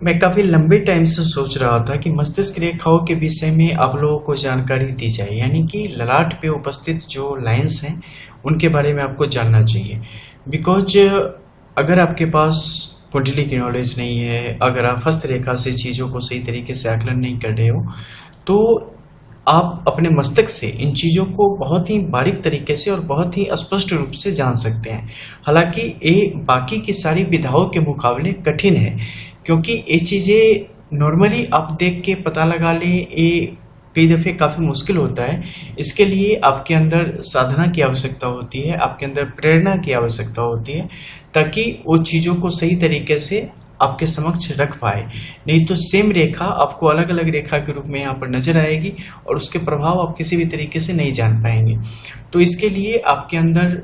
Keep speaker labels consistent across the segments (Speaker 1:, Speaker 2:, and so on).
Speaker 1: मैं काफ़ी लंबे टाइम से सोच रहा था कि मस्तिष्क रेखाओं के विषय में आप लोगों को जानकारी दी जाए, यानी कि ललाट पे उपस्थित जो लाइंस हैं उनके बारे में आपको जानना चाहिए। बिकॉज अगर आपके पास कुंडली की नॉलेज नहीं है, अगर आप हस्तरेखा से चीज़ों को सही तरीके से आकलन नहीं कर रहे हो, तो आप अपने मस्तिष्क से इन चीज़ों को बहुत ही बारीक तरीके से और बहुत ही स्पष्ट रूप से जान सकते हैं। हालांकि ये बाकी की सारी विधाओं के मुकाबले कठिन है, क्योंकि ये चीज़ें नॉर्मली आप देख के पता लगा लें, ये कई दफ़े काफ़ी मुश्किल होता है। इसके लिए आपके अंदर साधना की आवश्यकता होती है, आपके अंदर प्रेरणा की आवश्यकता होती है, ताकि वो चीज़ों को सही तरीके से आपके समक्ष रख पाए। नहीं तो सेम रेखा आपको अलग अलग रेखा के रूप में यहाँ पर नजर आएगी और उसके प्रभाव आप किसी भी तरीके से नहीं जान पाएंगे। तो इसके लिए आपके अंदर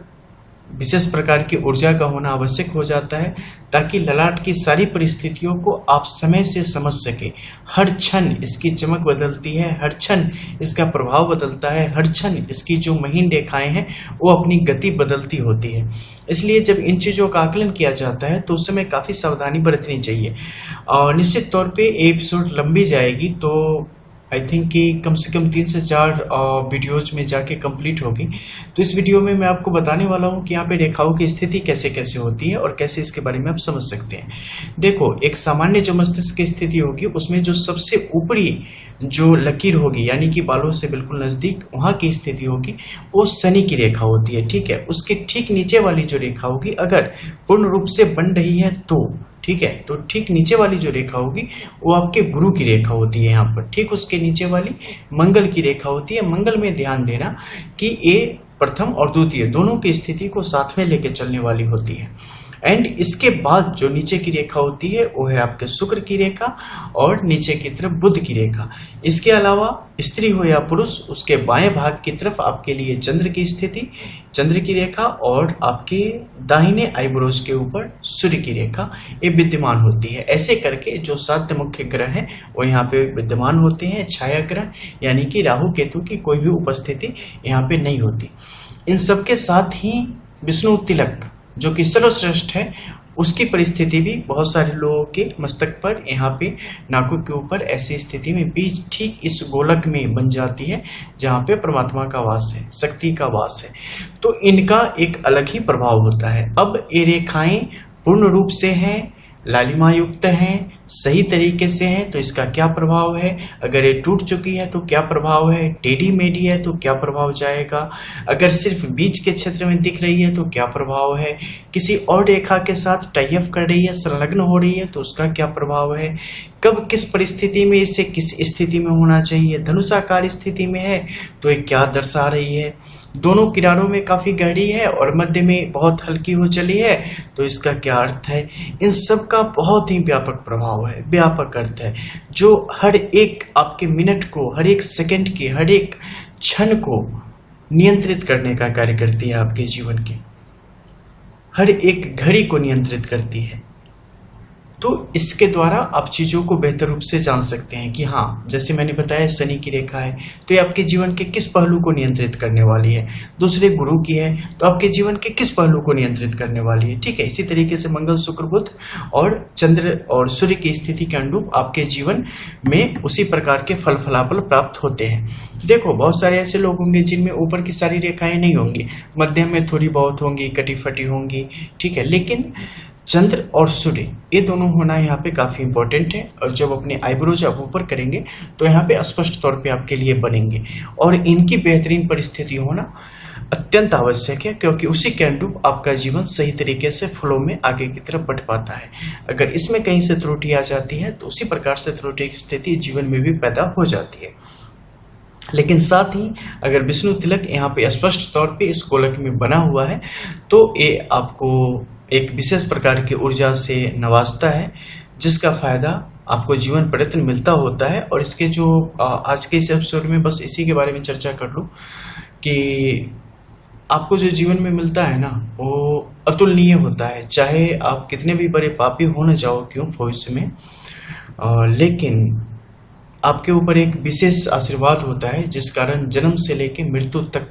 Speaker 1: विशेष प्रकार की ऊर्जा का होना आवश्यक हो जाता है, ताकि ललाट की सारी परिस्थितियों को आप समय से समझ सके। हर क्षण इसकी चमक बदलती है, हर क्षण इसका प्रभाव बदलता है, हर क्षण इसकी जो महीन रेखाएं हैं वो अपनी गति बदलती होती है। इसलिए जब इन चीज़ों का आकलन किया जाता है तो उस समय काफ़ी सावधानी बरतनी चाहिए। और निश्चित तौर पे एपिसोड लंबी जाएगी, तो आई थिंक कि कम से कम 3 से 4 वीडियोज में जाके कंप्लीट होगी। तो इस वीडियो में मैं आपको बताने वाला हूँ कि यहाँ पे रेखाओं की स्थिति कैसे कैसे होती है और कैसे इसके बारे में आप समझ सकते हैं। देखो, एक सामान्य जो मस्तिष्क की स्थिति होगी उसमें जो सबसे ऊपरी जो लकीर होगी, यानी कि बालों से बिल्कुल नज़दीक वहाँ की स्थिति होगी, वो शनि की रेखा होती है। ठीक है, उसके ठीक नीचे वाली जो रेखा होगी, अगर पूर्ण रूप से बन रही है तो ठीक है, तो ठीक नीचे वाली जो रेखा होगी वो आपके गुरु की रेखा होती है। यहाँ पर ठीक उसके नीचे वाली मंगल की रेखा होती है। मंगल में ध्यान देना कि ये प्रथम और द्वितीय दोनों की स्थिति को साथ में लेके चलने वाली होती है। एंड इसके बाद जो नीचे की रेखा होती है वो है आपके शुक्र की रेखा और नीचे की तरफ बुध की रेखा। इसके अलावा स्त्री हो या पुरुष, उसके बाएं भाग की तरफ आपके लिए चंद्र की स्थिति, चंद्र की रेखा, और आपके दाहिने आईब्रोज के ऊपर सूर्य की रेखा ये विद्यमान होती है। ऐसे करके जो 7 मुख्य ग्रह हैं वो यहाँ पे विद्यमान होते हैं। छाया ग्रह यानी कि राहु केतु की कोई भी उपस्थिति यहाँ पे नहीं होती। इन सबके साथ ही विष्णु तिलक जो कि सर्वश्रेष्ठ है, उसकी परिस्थिति भी बहुत सारे लोगों के मस्तक पर यहाँ पे नाकों के ऊपर ऐसी स्थिति में बीच ठीक इस गोलक में बन जाती है जहाँ पे परमात्मा का वास है, शक्ति का वास है। तो इनका एक अलग ही प्रभाव होता है। अब ये रेखाएं पूर्ण रूप से हैं, लालिमा युक्त हैं, सही तरीके से हैं, तो इसका क्या प्रभाव है। अगर ये टूट चुकी है तो क्या प्रभाव है, टेढ़ी मेढ़ी है तो क्या प्रभाव जाएगा, अगर सिर्फ बीच के क्षेत्र में दिख रही है तो क्या प्रभाव है, किसी और रेखा के साथ टाई अप कर रही है, संलग्न हो रही है तो उसका क्या प्रभाव है, कब किस परिस्थिति में इसे किस स्थिति में होना चाहिए, धनुषाकार स्थिति में है तो ये क्या दर्शा रही है, दोनों किनारों में काफी गहरी है और मध्य में बहुत हल्की हो चली है तो इसका क्या अर्थ है। इन सब का बहुत ही व्यापक प्रभाव है, व्यापक अर्थ है, जो हर एक आपके मिनट को, हर एक सेकंड की, हर एक क्षण को नियंत्रित करने का कार्य करती है। आपके जीवन के हर एक घड़ी को नियंत्रित करती है। तो इसके द्वारा आप चीज़ों को बेहतर रूप से जान सकते हैं कि हाँ, जैसे मैंने बताया शनि की रेखा है तो ये आपके जीवन के किस पहलू को नियंत्रित करने वाली है, दूसरे गुरु की है तो आपके जीवन के किस पहलू को नियंत्रित करने वाली है। ठीक है, इसी तरीके से मंगल, शुक्र, बुध और चंद्र और सूर्य की स्थिति के अनुरूप आपके जीवन में उसी प्रकार के फल फलाफल प्राप्त होते हैं। देखो, बहुत सारे ऐसे लोग होंगे जिनमें ऊपर की सारी रेखाएं नहीं होंगी, मध्यम में थोड़ी बहुत होंगी, कटी फटी होंगी। ठीक है, लेकिन चंद्र और सूर्य ये दोनों होना यहाँ पे काफ़ी इंपॉर्टेंट है। और जब अपने आईब्रोज आप ऊपर करेंगे तो यहाँ पे स्पष्ट तौर पे आपके लिए बनेंगे और इनकी बेहतरीन परिस्थिति होना अत्यंत आवश्यक है, क्योंकि उसी के अनुरूप आपका जीवन सही तरीके से फ्लो में आगे की तरफ बढ़ पाता है। अगर इसमें कहीं से त्रुटि आ जाती है तो उसी प्रकार से त्रुटि की स्थिति जीवन में भी पैदा हो जाती है। लेकिन साथ ही अगर विष्णु तिलक यहाँ पे स्पष्ट तौर पे इस गोलक में बना हुआ है तो ये आपको एक विशेष प्रकार की ऊर्जा से नवाजता है, जिसका फायदा आपको जीवन पर्यटन मिलता होता है। और इसके जो आज के इस एपिसोड में बस इसी के बारे में चर्चा कर लूँ कि आपको जो जीवन में मिलता है ना वो अतुलनीय होता है। चाहे आप कितने भी बड़े पापी हो न जाओ क्यों भविष्य में, लेकिन आपके ऊपर एक विशेष आशीर्वाद होता है जिस कारण जन्म से लेकर मृत्यु तक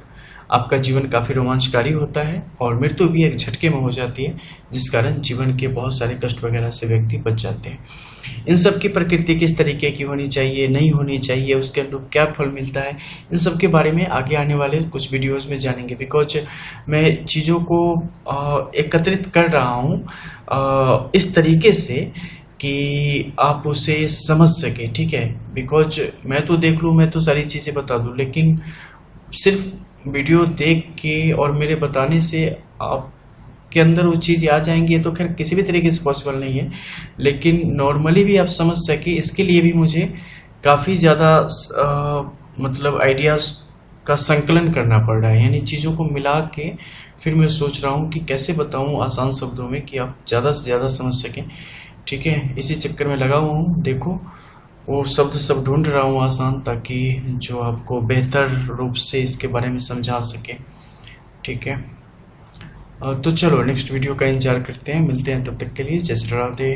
Speaker 1: आपका जीवन काफ़ी रोमांचकारी होता है और मृत्यु भी एक झटके में हो जाती है, जिस कारण जीवन के बहुत सारे कष्ट वगैरह से व्यक्ति बच जाते हैं। इन सब की प्रकृति किस तरीके की होनी चाहिए, नहीं होनी चाहिए, उसके अनुरूप क्या फल मिलता है, इन सब के बारे में आगे आने वाले कुछ वीडियोस में जानेंगे। बिकॉज मैं चीज़ों को एकत्रित कर रहा हूँ इस तरीके से कि आप उसे समझ सके, ठीक है। बिकॉज मैं तो देख लूँ, मैं तो सारी चीज़ें बता दूँ, लेकिन सिर्फ वीडियो देख के और मेरे बताने से आप के अंदर वो चीज़ आ जाएंगी, तो खैर किसी भी तरीके से पॉसिबल नहीं है। लेकिन नॉर्मली भी आप समझ सके, इसके लिए भी मुझे काफ़ी ज़्यादा मतलब आइडियाज़ का संकलन करना पड़ रहा है, यानी चीज़ों को मिला के फिर मैं सोच रहा हूँ कि कैसे बताऊँ आसान शब्दों में कि आप ज़्यादा से ज़्यादा समझ सकें, ठीक है। इसी चक्कर में लगा हुआ हूँ। देखो वो शब्द सब ढूंढ रहा हूँ आसान, ताकि जो आपको बेहतर रूप से इसके बारे में समझा सके, ठीक है। तो चलो नेक्स्ट वीडियो का इंतजार करते हैं, मिलते हैं, तब तक के लिए जय श्री राधे।